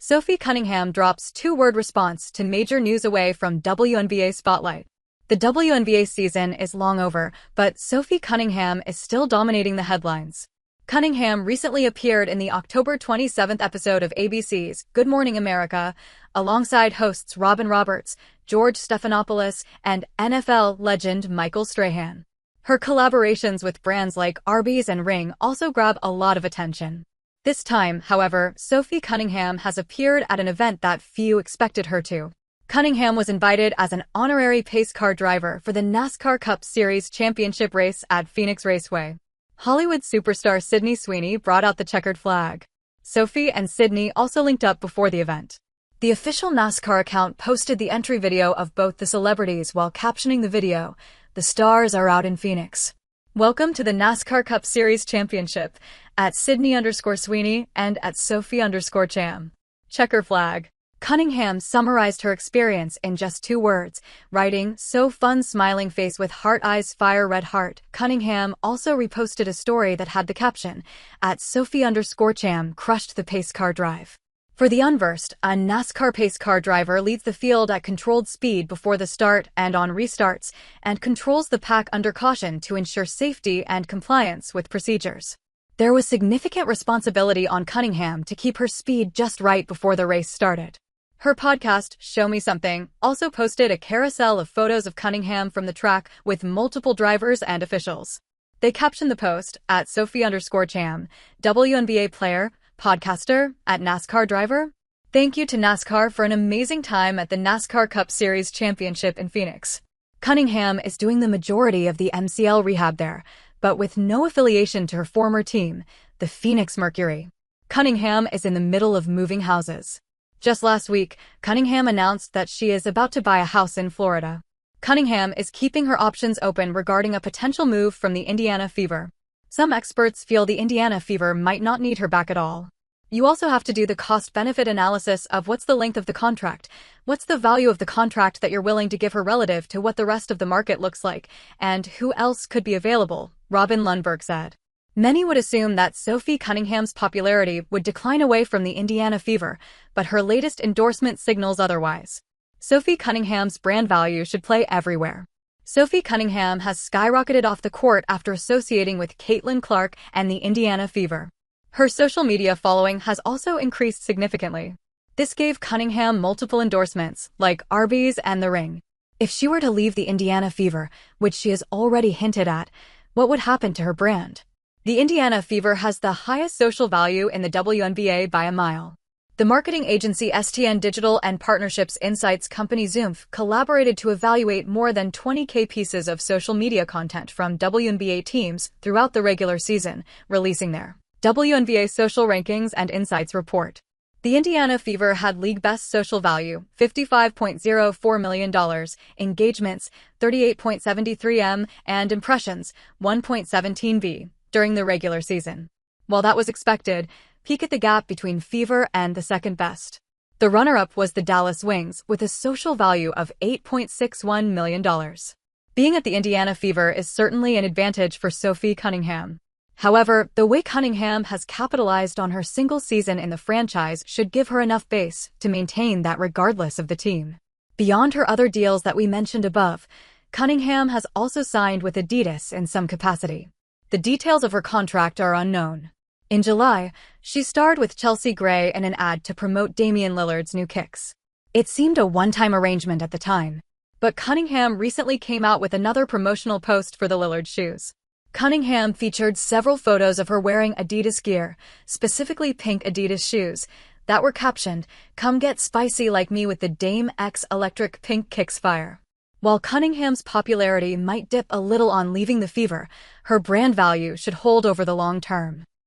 Sophie Cunningham drops two-word response to major news away from WNBA spotlight. The WNBA season is long over, but Sophie Cunningham is still dominating the headlines. Cunningham recently appeared in the October 27th episode of ABC's Good Morning America, alongside hosts Robin Roberts, George Stephanopoulos, and NFL legend Michael Strahan. Her collaborations with brands like Arby's and Ring also grab a lot of attention. This time, however, Sophie Cunningham has appeared at an event that few expected her to. Cunningham was invited as an honorary pace car driver for the NASCAR Cup Series championship race at Phoenix Raceway. Hollywood superstar Sydney Sweeney brought out the checkered flag. Sophie and Sydney also linked up before the event. The official NASCAR account posted the entry video of both the celebrities while captioning the video, "The stars are out in Phoenix. Welcome to the NASCAR Cup Series Championship," at Sydney_Sweeney and at Sophie_Cham. Checker flag. Cunningham summarized her experience in just 2 words, writing, "So fun," smiling face with heart eyes fire red heart. Cunningham also reposted a story that had the caption, at Sophie_Cham crushed the pace car drive. For the unversed, a NASCAR pace car driver leads the field at controlled speed before the start and on restarts, and controls the pack under caution to ensure safety and compliance with procedures. There was significant responsibility on Cunningham to keep her speed just right before the race started. Her podcast, Show Me Something, also posted a carousel of photos of Cunningham from the track with multiple drivers and officials. They captioned the post, at Sophie_Cham, WNBA player, podcaster, at NASCAR driver. Thank you to NASCAR for an amazing time at the NASCAR Cup Series Championship in Phoenix. Cunningham is doing the majority of the MCL rehab there, but with no affiliation to her former team, the Phoenix Mercury. Cunningham is in the middle of moving houses. Just last week, Cunningham announced that she is about to buy a house in Florida. Cunningham is keeping her options open regarding a potential move from the Indiana Fever. Some experts feel the Indiana Fever might not need her back at all. You also have to do the cost-benefit analysis of what's the length of the contract, what's the value of the contract that you're willing to give her relative to what the rest of the market looks like, and who else could be available, Robin Lundberg said. Many would assume that Sophie Cunningham's popularity would decline away from the Indiana Fever, but her latest endorsement signals otherwise. Sophie Cunningham's brand value should play everywhere. Sophie Cunningham has skyrocketed off the court after associating with Caitlin Clark and the Indiana Fever. Her social media following has also increased significantly. This gave Cunningham multiple endorsements, like Arby's and The Ring. If she were to leave the Indiana Fever, which she has already hinted at, what would happen to her brand? The Indiana Fever has the highest social value in the WNBA by a mile. The marketing agency STN Digital and Partnerships Insights company Zoomf collaborated to evaluate more than 20K pieces of social media content from WNBA teams throughout the regular season, releasing their WNBA Social Rankings and Insights report. The Indiana Fever had league best social value, $55.04 million, engagements, 38.73 M, and impressions, 1.17 V, during the regular season. While that was expected, peek at the gap between Fever and the second best. The runner-up was the Dallas Wings, with a social value of $8.61 million. Being at the Indiana Fever is certainly an advantage for Sophie Cunningham. However, the way Cunningham has capitalized on her single season in the franchise should give her enough base to maintain that regardless of the team. Beyond her other deals that we mentioned above, Cunningham has also signed with Adidas in some capacity. The details of her contract are unknown. In July, she starred with Chelsea Gray in an ad to promote Damian Lillard's new kicks. It seemed a one-time arrangement at the time, but Cunningham recently came out with another promotional post for the Lillard shoes. Cunningham featured several photos of her wearing Adidas gear, specifically pink Adidas shoes, that were captioned, "Come get spicy like me with the Dame X electric pink kicks fire." While Cunningham's popularity might dip a little on leaving the Fever, her brand value should hold over the long term.